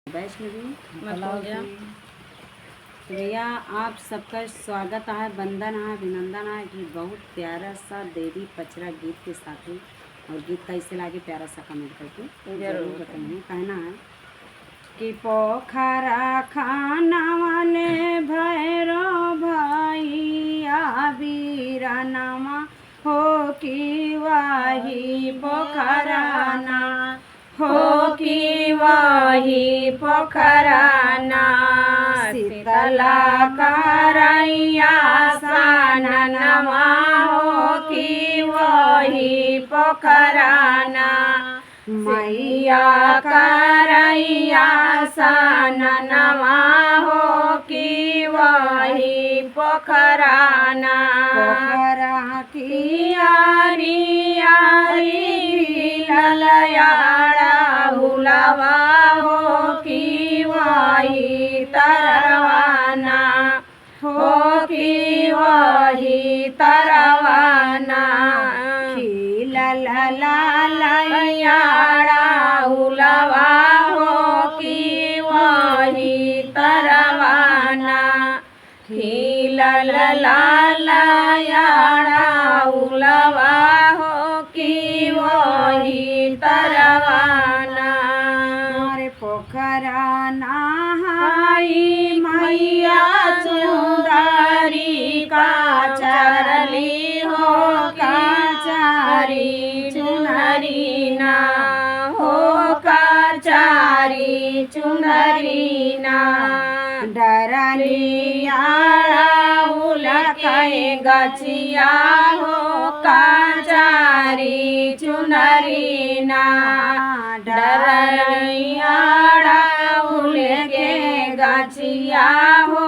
वैष्णवी मैं पुलाव हो गया। की। तो भैया आप सबका स्वागत है, वंदन है, अभिनंदन है कि बहुत प्यारा सा देवी पचरा गीत के साथ ही। और गीत कैसे लागे प्यारा सा कमेंट करके जरूर बताइए। कहना है कि पोखरा खाना ने भैरो भैया बीरा नमा हो कि वाही पोखराना हो कि वाही पोखराना शीतला करैया साननमा हो कि वही पोखराना मैया करैया साननमा हो कि वही पोखराना पोखरा की यारी यारी ललयाड़ा हुलावा हो कि वही तरवाना हो कि वही तरवाना खिलल ललयाड़ा हुलावा हो कि वही तरवाना खिलल ललयाड़ा हुलावा हो कि वही तरवाना पोखरा नहाई मैया चुंदरी का चरली हो काचारी चुनरी ना हो काचारी चुनरी ना डरली आड़ा उलकै गछिया हो काचारी चुनरी ना डरली आड़ा उलके गछिया हो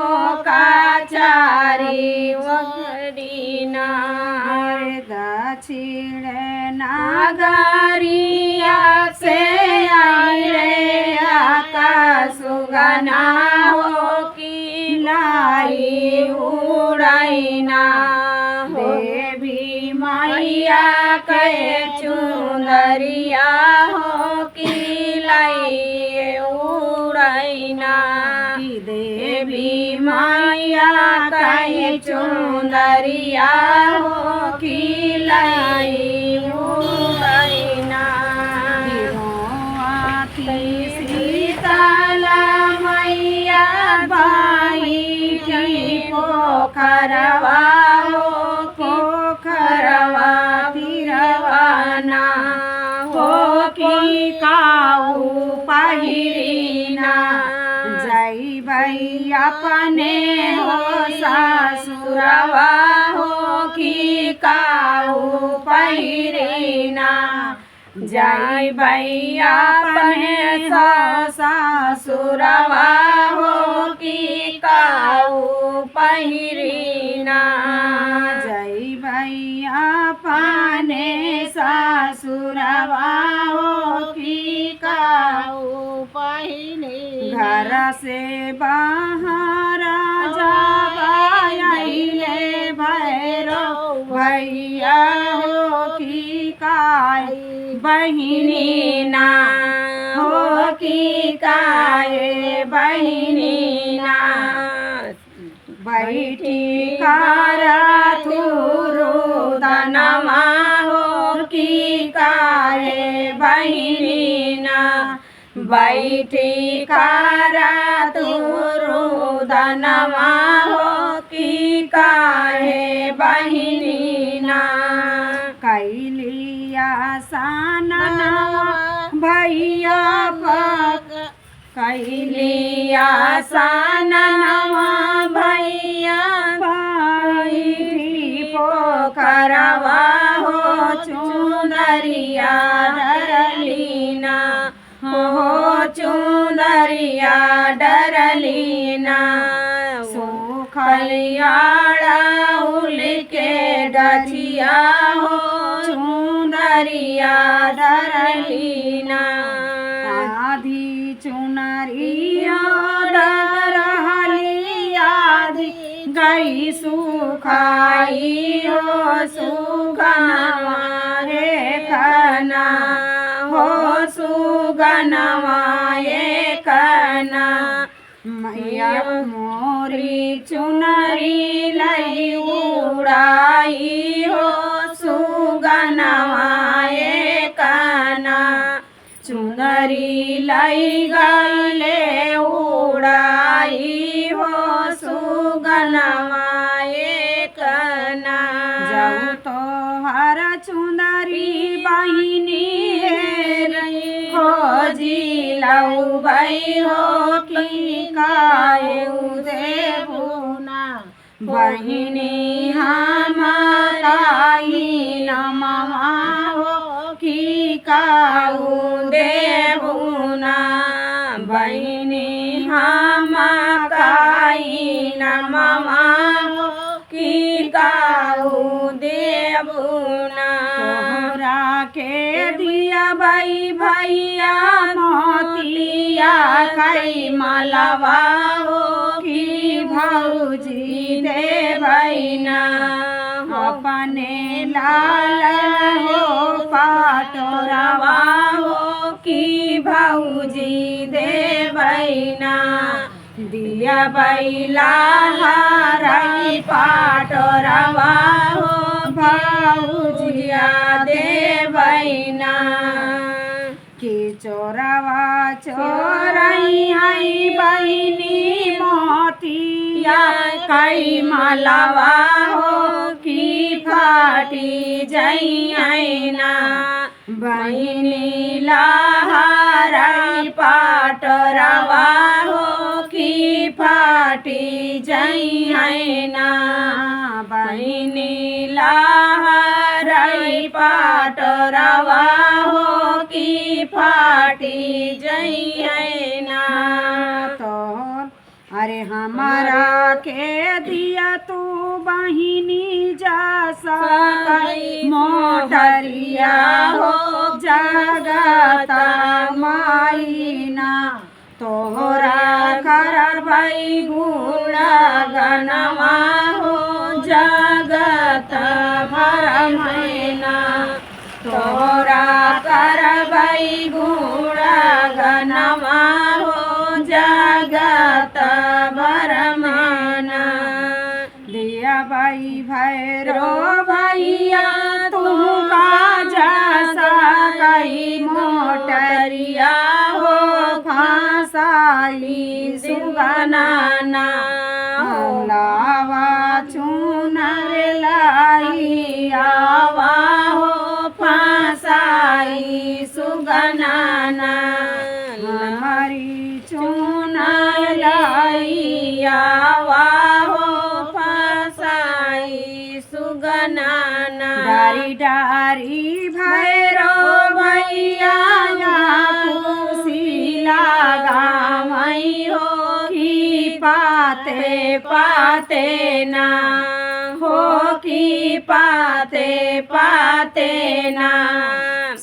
काचारी वरीना दक्षिण नागरिया से आए आकाश सुगना हो कि लाई उड़ैना देवी मैया के चुंदरिया हो कि लाई उड़ैना कि देवी मैया के चुंदरिया हो कि लाई उड़ैना शीतला मैया बाई की पोखरवा हो पोखरवा फिरवाना हो कि काऊ पहिरीना जय भैया अपने हो सासुरवा हो कि काऊ पहिरीना जय भैया अपने सासुरवा हो कि काऊ पहिरीना जय भैया अपने सासुरवा हो कि काऊ पहिरी घर से बाहर जाइले भैरो भैया हो कि काय बहिनी ना हो कि काय बहिनी ना बैठी कारा थुरु दनमा हो कि काय बहिनी ना बैठी कारा थुरु दनमा हो कि काय बहिनी ना कैलिया साना भैया कैलिया साना भैया भाई पोखरवा हो चुंदरिया डरलीना हो चुंदरिया डरलीना सुखलियाड़ा उलके गछिया हो चुंदरिया डरलीना आधी चुनरिया डरली आधी गई सुखाई हो सुगनवा रे कना हो सुगनवा ये कना मैया मोरी चुनरी लई उड़ाई हो सुगनवा कना चुनरी लई गले उड़ाई हो सुगनवा कना जाऊ तो हर चुनरी बहिनी खोजी लऊ भई हो की काऊ देबुना बहिनी हमाराई नमवा हो की काऊ देबुना बहिनी हमाराई नमवा हो की काऊ देबुना तोहरा के दिया भाई भैया मोतिया कई मलवा हो की भौजी दे भैना अपने लाल हो पाटोरवा हो की भौजी दे भैना दिया बैला हराई पाटोरवा हो भौजिया दे भैना की चोरवा चोरई आई बहिनी मोतिया कई मलवा हो की फाटी जई ना बहिनी लहराई पाटरवा हो की फाटी जई ना बहिनी लहराई पाटरवा हो की फाटी जई ना तो अरे हमारा के दिया तू बहिनी जा सकई मोटरिया हो जगता माईना तोहरा कर भाई गुड़ा गनवा हो जगत भर मैना तोहरा कर भाई गुड़ा गनवा हो जगत भर मैना दिया भाई भैरो भैया तू का जा सकई मोटरिया हो फांसाई सुगनाना लावा चुनर लाई आवा हो फांसाई सुगनाना हमारी चुनर लाई आवा हो फांसाई सुगनाना डारी डारी भैरो भैया खुशी लगा मई हो की पाते पाते ना हो की पाते पाते ना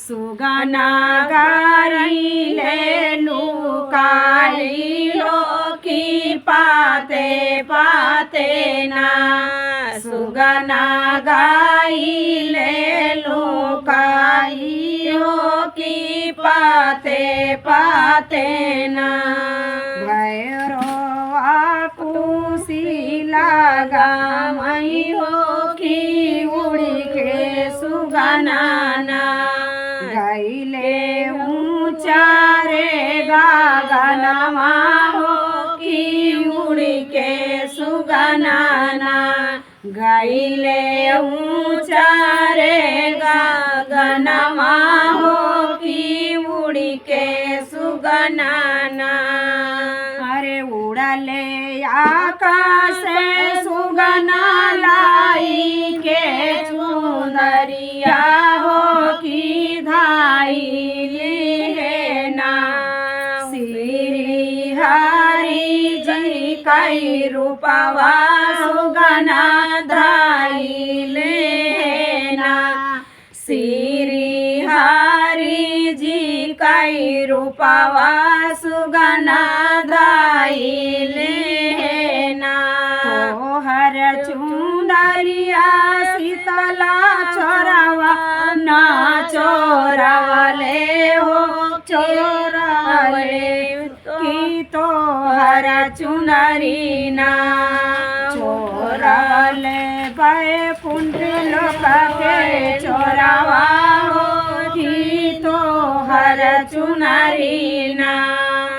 सुगना गारी ले लुकाई हो की पाते पाते ना सुगना गाई ले लुकाई हो की पाते पाते ना भैरो खुशी लगा मई हो की उड़ी के सुगनाना गईले ऊंचा रे गगनमा हो की उड़ी के सुगनाना गईले ऊंचा रे गगनमा हो की उड़ी के सुगनाना अरे उड़ले आकाश सुगना लाई के चुनरिया हो की धाई लेना श्री हरि जी कई रूपवा सुगना धाई लेना श्री हरि जी कई रूपवा सुगना धाई लेना तोहर चुंदरिया शीतला चोरावा ना चोरावले हो चोरावले की तो हर चुनरी ना चोरले भय कुंठ लोक के चोरावा होगी तो हर चुनरी ना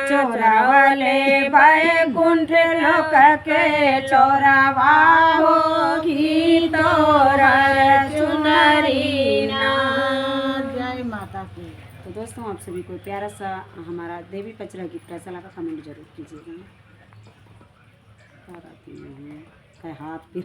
चोरावले भय कुंठ लोक के चोरावा होगी तो हर चुनरी ना। जय माता की। तो दोस्तों आप सभी को प्यारा सा हमारा देवी पचरा गीत कैसा लगा कमेंट जरूर कीजिएगा। हाथ भी